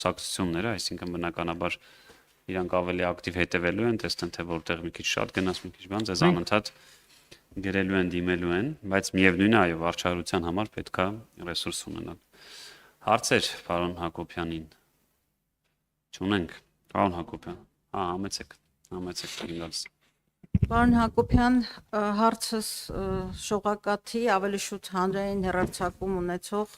ցակցությունները, այսինքն բնականաբար իրանք ավելի ակտիվ հետևելու են, տեսնեն թե որտեղ մի քիչ շատ գնաց, մի քիչ բան, ձեզ անընդհատ գրելու են, դիմելու են, բայց միևնույնն է, այո, վարչարության համար պետք է ռեսուրս ունենալ։ Հարցեր պարոն Հակոբյանին չունենք, պարոն Հակոբյան, համեցեք գնալիս։ Պարոն Հակոբյան, հարցս շողակաթի ավելի շուտ հանրային հեռարձակում ունեցող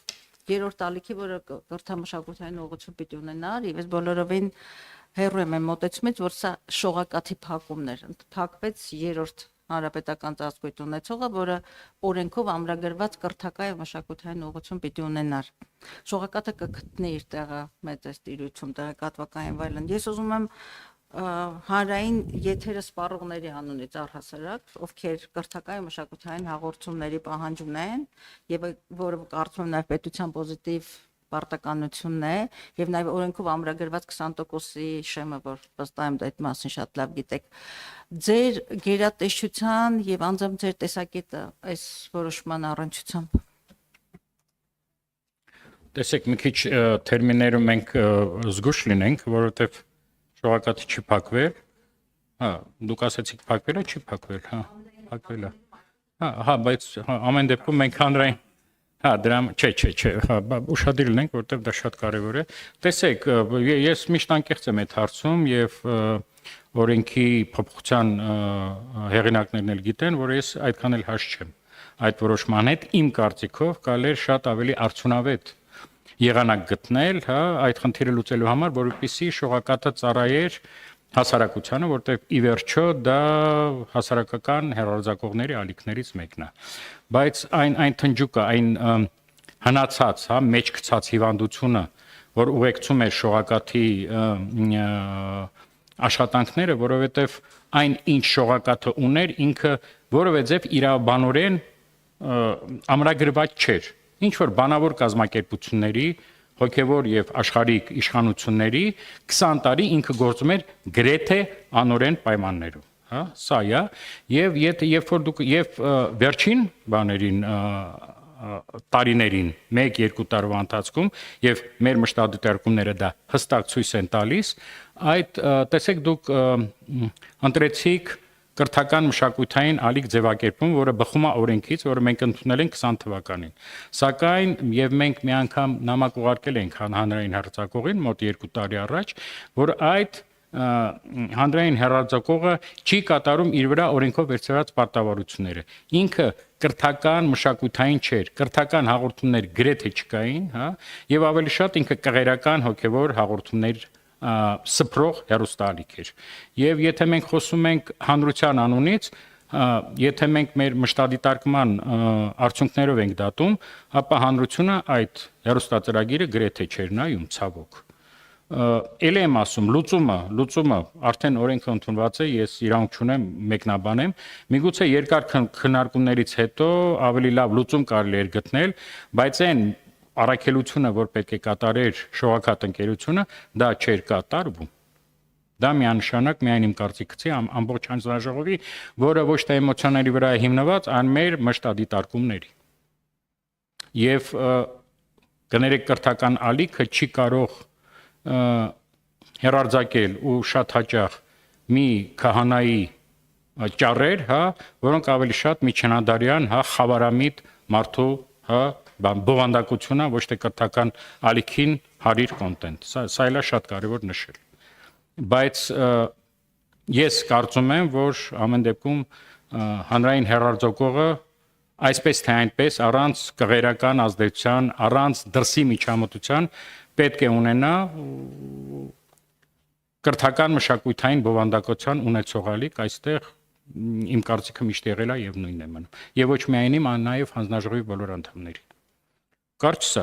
երրորդ ալիքի, որը կրթամշակութային ուղղություն պիտի ունենար, եւ ես բոլորովին հեռու եմ մոտեցումից, որ սա շողակաթի փակումներ, փակվեց երրորդ հանրապետական ծածկույթ ունեցողը, որը օրենքով ամրագրված կրթական եւ մշակութային ուղղություն պիտի ունենար։ Շողակաթը կգտնի իր տեղը մեծ ստիրույթում, տեղեկատվական եւ այլն։ Ես ուզում եմ հանրային եթերը սպառողների անունից առհասարակ, ովքեր կրթական եւ մշակութային հաղորդումների պահանջ ունեն եւ որը կարծում եմ նաեւ պետության պոզիտիվ պարտականությունն է եւ նաեւ օրենքով ամրագրված 20%-ի շեմը, որ վստահ եմ այդ մասին շատ լավ գիտեք, ձեր գերատեսչության եւ անձամբ ձեր տեսակետը այս որոշման առնչությամբ։ Տեսեք, մի քիչ տերմիններում մենք զգուշ լինենք, որովհետեւ շողակաթի չի փակվել։ Հա, դուք ասացիք փակվել է, չի փակվել, հա, փակվել է։ Հա, բայց ամեն դեպքում մենք հանրային դրամ, չէ, ուշադիր լինենք, որովհետև դա շատ կարևոր է։ Տեսեք, ես միշտ անկեղծ եմ այդ հարցում եւ օրենքի փոփոխության հեղինակներն էլ գիտեն, որ ես այդքան էլ հաշ չեմ այդ որոշման հետ։ Իմ կարծիքով կարելի է շատ ավելի արդյունավետ եղանակ գտնել, հա, այդ խնդիրը լուծելու համար, որովհետեւ շողակաթը ծառայեր հասարակությանը, որտեղ ի վերջո դա հասարակական հեռարձակողների ալիքներից մեկն է։ Բայց այն թնջուկը, այն հնացած, հա, մեջ գցած հիվանդությունը, որ ուղեկցում է շողակաթի աշխատանքները, որովհետև այն ինչ շողակաթը ուներ, ինքը որևէ ձև իրավաբանորեն ամրագրված չէր։ Ինչ որ բանավոր կազմակերպությունների հոգևոր եւ աշխարհիկ իշխանությունների 20 տարի ինքը գործում էր գրեթե անօրեն պայմաններով, հա, սա է, եւ երբ որ դուք եւ վերջին բաներին տարիներին 1-2 տարվա ընթացքում եւ մեր մշտադիտարկումները դա հստակ ցույց են տալիս, այդ տեսեք դուք ընտրեցիք կրթական մշակութային ալիք ձևակերպում, որը բխում է օրենքից, որը մենք ընդունել ենք 20 թվականին։ Սակայն եւ մենք մի անգամ նամակ ուղարկել ենք հանրային հեռարձակողին մոտ 2 տարի առաջ, որ այդ հանրային հեռարձակողը չի կատարում իր վրա օրենքով վերցրած պարտավորությունները։ Ինքը կրթական մշակութային չէր, կրթական հաղորդումներ գրեթե չկային, հա, եւ ավելի շատ ինքը կղերական հոգեվոր հաղորդումներ սփռող հեռուստաալիք էր։ Եվ եթե մենք խոսում ենք հանրության անունից, եթե մենք մեր մշտադիտարկման արդյունքներով ենք դատում, ապա հանրությունը այդ հեռուստածրագիրը գրեթե չէր նայում, ցավոք։ Էլ եմ ասում, լուծումը արդեն օրենքը ընդունված է, ես իրանք չունեմ մեկնաբանեմ, միգուցե երկար քննարկումներից հետո ավելի լավ լուծում կարելի էր գտնել, բայց այն առաքելությունը, որ պետք է կատարեր շողակաթ ընկերությունը, դա չէր կատարվում։ Դա միանշանակ միայն իմ կարծիքից է ամբողջ հանձնաժողովի, որը ոչ թե էմոցիաների վրա է հիմնված, այլ մեր մշտադիտարկումների։ Եվ կներեք կրթական ալիքը չի կարող հեռարձակել ու շատ հաճախ մի քահանայի ճառեր, հա, որոնք ավելի շատ միջնադարյան, հա, խավարամիտ մարդու, հա, բովանդակությունը, ոչ թե կրթական ալիքին հարիր կոնտենտ։ Սա էլ է շատ կարևոր նշել։ Բայց ես կարծում եմ, որ ամեն դեպքում հանրային հեռարձակողը այսպես թե այնպես առանց կղերական ազդեցության, առանց դրսի միջամտության պետք է ունենա կրթական մշակութային բովանդակության ունեցող ալիք, այստեղ իմ կարծիքը միշտ եղել է եւ նույնն է մնում։ Եվ ոչ միայն իմ, այլ նաեւ հանձնաժողովի բոլոր անդամների։ Կարճ սա։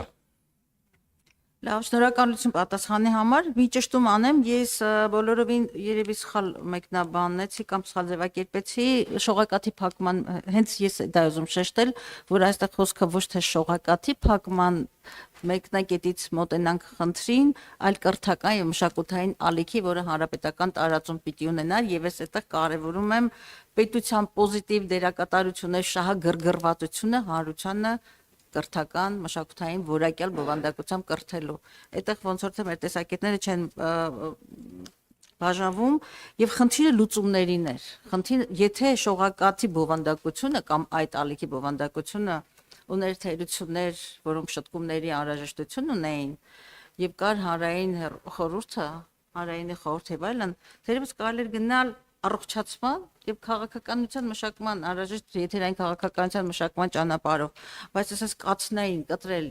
Լավ, շնորհակալություն պատասխանի համար։ Մի ճշտում անեմ, ես բոլորովին երևի սխալ մեկնաբանեցի կամ սխալ ձևակերպեցի շողակաթի փակման, հենց ես դա ուզում շեշտել, որ այստեղ խոսքը ոչ թե շողակաթի փակման մեկնակետից մոտենանք խնդրին, այլ կրթական եւ մշակութային ալիքի, որը հանրապետական տարածում պիտի ունենար, եւ ես այդտեղ կարեւորում եմ պետության պոզիտիվ դերակատարությունը, շահագրգռվածությունը հանրությանը կրթական, մշակութային որակյալ բովանդակությամբ կրթելու։ Այդտեղ ոնց որ թե մեր տեսակետները չեն բաժանվում եւ խնդիրը լուծումներին էր։ Խնդիրը, եթե շողակաթի բովանդակությունը կամ այդ ալիքի բովանդակությունը ուներ թերություններ, որոնք շտկումների անհրաժեշտություն ունեին, եւ կար հանրային խորհուրդը, հանրայինի խորհուրդ եւ այլն, թերևս կարելի էր գնալ առողջացման եւ քաղաքականության մշակման անհրաժեշտ եթերային քաղաքականության մշակման ճանապարհով, բայց ասես կացնային կտրել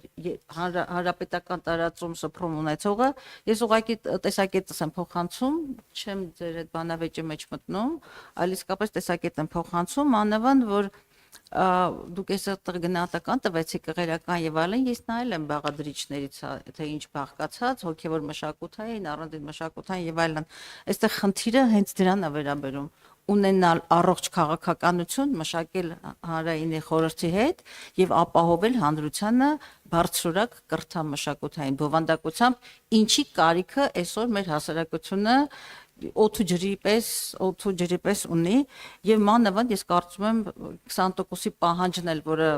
հանրապետական տարածում սփռում ունեցողը, ես ուղղակի տեսակետս եմ փոխանցում, չեմ ձեր այդ բանավեճի մեջ մտնում, այլ իսկապես տեսակետ եմ փոխանցում, մանավանդ որ դուք այսօր գնահատական տվեցիք կղերական եւ այլն, ես նայել եմ բաղադրիչներից, թե ինչ բաղկացած, հոգեվոր մշակութային, առանձին մշակութային եւ այլն։ Այստեղ խնդիրը հենց դրան է վերաբերում ունենալ առողջ քաղաքականություն, մշակել հանրայինի խորհրդի հետ եւ ապահովել հանրությանը բարձրորակ կրթամշակութային բովանդակությամբ, ինչի կարիքը այսօր մեր հասարակությունը օդու ջրի պես ունի եւ մանավանդ ես կարծում եմ 20%-ի պահանջն էլ, որը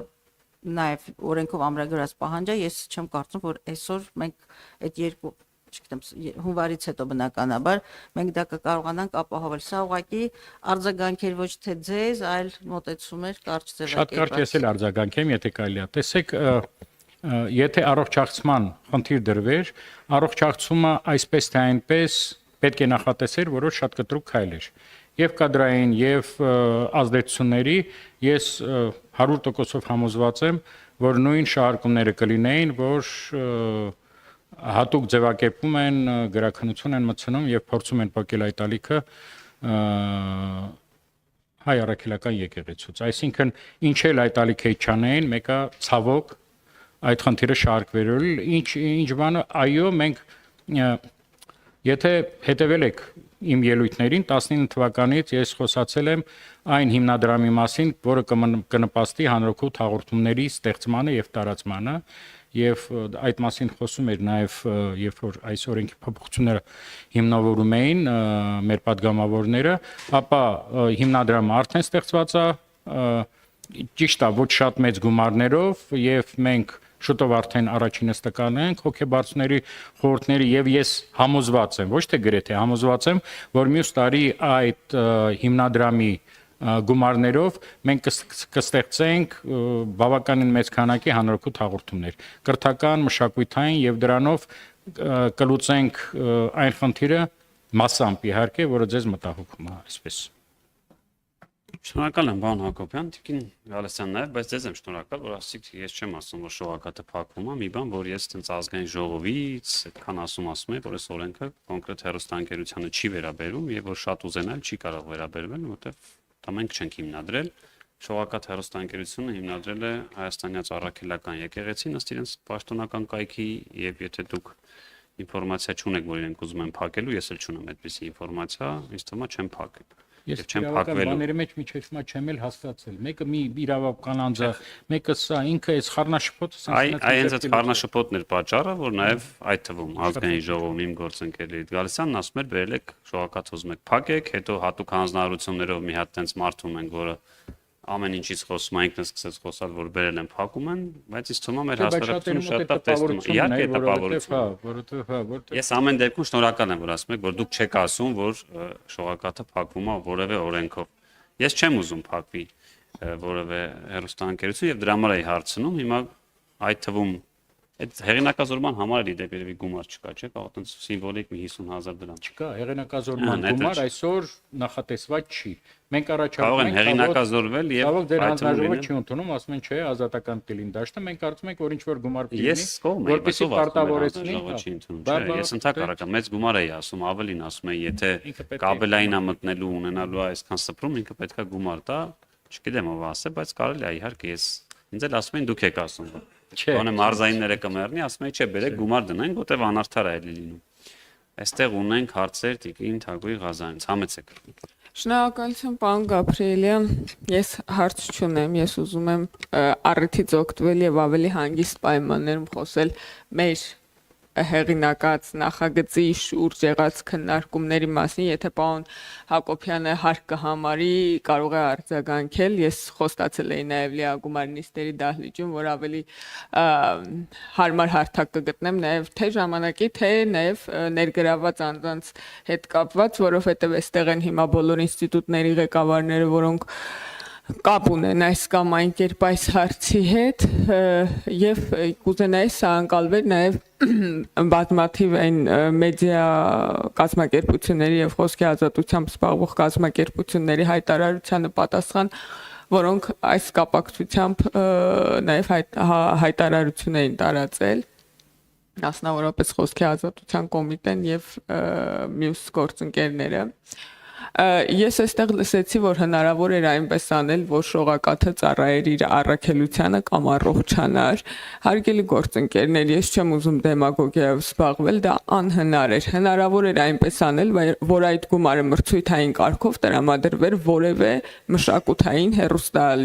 նաեւ օրենքով ամրագրված պահանջ է, ես չեմ կարծում, որ այսօր մենք այդ երկու, չգիտեմ, հունվարից հետո բնականաբար մենք դա կկարողանանք ապահովել։ Սա ուղղակի արձագանքեր ոչ թե ձեզ, այլ մոտեցումներ կարճ ձևակերպած։ Շատ կարճ ես էլ արձագանքեմ, եթե կարելի է։ Տեսեք, եթե առողջացման խնդիր դրվեր, առողջացումը այսպես թե այնպես պետք է նախատեսել որոշ շատ կտրուկ քայլեր եւ կադրային եւ ազդեցությունների ես 100%-ով համոզված եմ, որ նույն շահարկումները կլինեին, որ հատուկ ձևակերպում են գրաքննություն են մտցնում եւ փորձում են փակել այդ ալիքը հայ առաքելական եկեղեցուց։ Այսինքն ինչ էլ այդ ալիքը չանեին, մեկը ցավոք այդ խնդիրը շարքվերել, ինչ բանը, այո, մենք եթե հետևել եք իմ ելույթներին 19 թվականից ես խոսացել եմ այն հիմնադրամի մասին, որը կնպաստի հանրօգուտ հաղորդումների ստեղծմանը եւ տարածմանը եւ այդ մասին խոսում էր նաեւ երբ որ այս օրենքի փոփոխությունները հիմնավորում էին մեր падգամավորները, ապա հիմնադրամը արդեն ստեղծված է, ճիշտ է, ոչ շատ մեծ գումարներով եւ մենք շուտով արդեն առաջինս տկանենք հոգեբարձուների խորհուրդների եւ ես համոզված եմ, ոչ թե գրեթե համոզված եմ, որ մյուս տարի այդ հիմնադրամի գումարներով մենք կստեղծենք բավականին մեծ քանակի հանրօգուտ հաղորդումներ, կրթական, մշակութային եւ դրանով կլուծենք այն խնդիրը մասամբ իհարկե, որը ձեզ մտահոգում է, այսպես։ Շնորհակալ եմ, պարոն Հակոբյան, Տիկին Գալստյան նաև, բայց ձեզ եմ շնորհակալ, որ ասիք, ես չեմ ասում, որ շողակաթը փակվում է, մի բան, որ ես տենց ազգային ժողովից, այդքան ասում եմ, որ այս օրենքը կոնկրետ հեռուստաընկերությանը չի վերաբերում եւ որ շատ ուզենալ չի կարող վերաբերվել, որովհետեւ դա մենք չենք հիմնադրել։ Շողակաթ հեռուստաընկերությունը հիմնադրել է Հայաստանյաց առաքելական եկեղեցին ըստ իրենց պաշտոնական կայքի եւ եթե դուք ինֆորմացիա չունեք, որ իրենք ուզում են փակելու, ես էլ չունեմ այդպիսի ինֆորմացիա, ինձ թվում է չեմ փակել։ Ես չեմ փակվելու։ Բաների մեջ միջև հիմա չեմ էլ հասկացել։ Մեկը մի իրավական անձը, մեկը սա ինքը այս խառնաշփոթը sense այս խառնաշփոթն էր պատճառը, որ նաև այդ թվում ազգային ժողովում իմ գործընկերների Գալստյանն ասում էր, վերել եք շողակաթ ուզում եք փակեք, հետո հատուկ հանձնարարություններով մի հատ տենց մարդում ենք, որը ամեն ինչից խոսում է, ինքն սկսեց խոսալ, որ բերել են փակում են, բայց ինձ թվում է մեր հասարակությունը շատ է տեսնում։ Իհարկե տպավորություն։ Ես ամեն դեպքում շնորհակալ եմ, որ ասում եք, որ դուք չեք ասում, որ շողակաթը փակվում է որևէ օրենքով։ Ես չեմ ուզում փակվի որևէ հեռուստաընկերություն եւ դրա համար էի հարցնում։ Հիմա այդ թվում այդ հեղինակազորման համար էլի դեպի գումար չկա, չէ՞, կարող տենց սիմվոլիկ մի 50,000 դրամ չկա, հեղինակազորման գումար այսօր նախատեսված չի։ Մենք առաջարկում ենք հեղինակազորվել եւ դեր հանձնաժողովը չի ընդունում, ասում են չէ, ազատական կլինի դաշտը, մենք կարծում ենք, որ ինչ որ գումար պիտի, որպեսզի պարտավորեցնի։ Ես ընդհանրական մեծ գումար էի ասում, ավելին ասում եմ, եթե կաբելային է մտնելու ունենալու այսքան սփռում, ինքը պետքա գումար տա, չգիտեմ ով ասե, բայց կարելի է իհարկե ես ինձ էլ ասում են դուք եք ասում։ Բանը մարզայինները կմեռնի, ասում են չէ, բերեք գումար դնենք, որտեվ անարդար է լինում։ Այստեղ ունենք հարցեր Տիկին Թագուհի Ղազարյան, ցամեցեք։ Շնորհակալություն, պարոն Գաբրիելյան, ես հարց չունեմ, ես ուզում եմ առիթից օգտվել եւ ավելի հանգիստ պայմաններում խոսել մեր հեղինակած նախագծի շուրջ եղած քննարկումների մասին, եթե պարոն Հակոբյանը հարկ կհամարի, կարող է արձագանքել։ Ես խոստացել էի նաև լիագումար նիստերի դահլիճում, որ ավելի հարմար հարթակ կգտնեմ նաև թե ժամանակի, թե նաև ներգրաված անձանց հետ կապված, որովհետև այստեղ են հիմա բոլոր ինստիտուտների ղեկավարները, որոնք կապ ունեն այս կամ այն կերպ այս հարցի հետ եւ կուզենայի սա անցալվեր նաեւ բազմաթիվ այն մեդիա կազմակերպությունների եւ խոսքի ազատությամբ զբաղվող կազմակերպությունների հայտարարությանը պատասխան, որոնք այս կապակցությամբ նաեւ հայտարարություն էին տարածել, մասնավորապես խոսքի ազատության կոմիտեն եւ մյուս գործընկերները։ Ես այստեղ լսեցի, որ հնարավոր էր այնպես անել, որ շողակաթը ծառայեր իր առաքելությանը կամ առողջանար։ Հարգելի գործընկերներ, ես չեմ ուզում դեմագոգիայով զբաղվել, դա անհնար էր։ Հնարավոր էր այնպես անել, որ այդ գումարը մրցույթային կարգով տրամադրվեր որևէ մշակութային հեռուստաալիք։